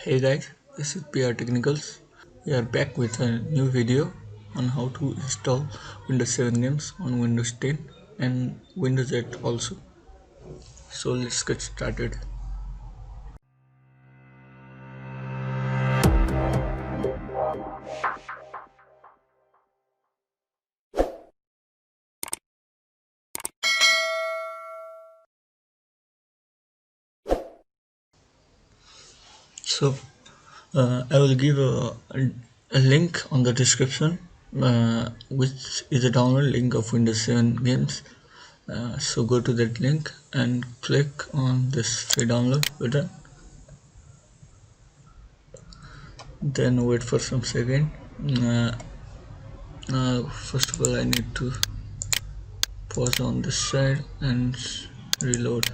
Hey guys, this is PR Technicals. We are back with a new video on how to install Windows 7 games on Windows 10 and Windows 8 also. So let's get started. So I will give a link on the description, which is a download link of Windows 7 games. So go to that link and click on this free download button. Then wait for some second. Uh, First of all, I need to pause on this side and reload.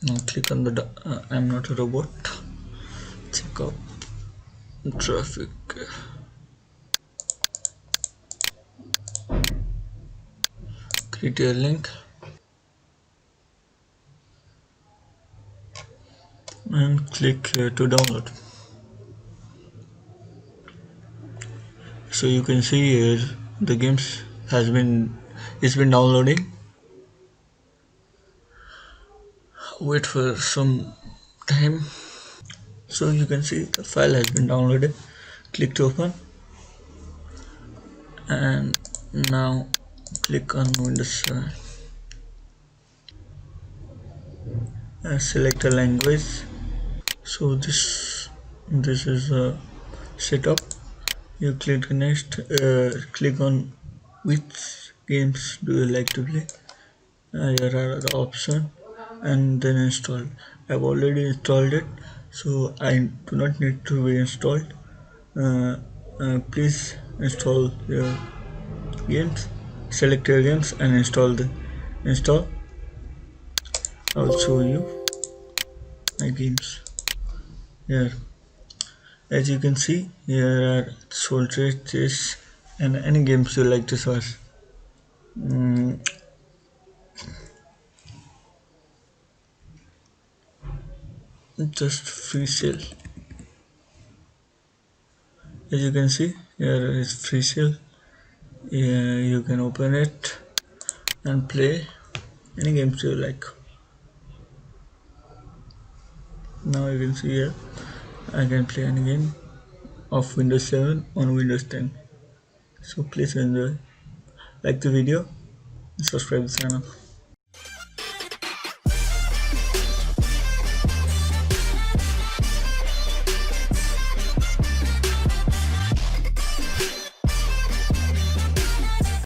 Now click on the I'm not a robot. Check out traffic. Create a link and click here to download. So you can see here the games has been it's been downloading. Wait for some time. So you can see the file has been downloaded. Click to open and now click on Windows 7 and select a language. So this is a setup. You click next, click on which games do you like to play. Here are the option and then install. I've already installed it, so I do not need to be installed. Uh, Please install your games, select your games and install. I'll show you my games here. As you can see, here are soldier chess and any games you like to search. Mm, just free sale. As you can see, here is free sale. Yeah, you can open it and play any games you like. Now you can see here I can play any game of Windows 7 on Windows 10. So please enjoy, like the video, and subscribe the channel.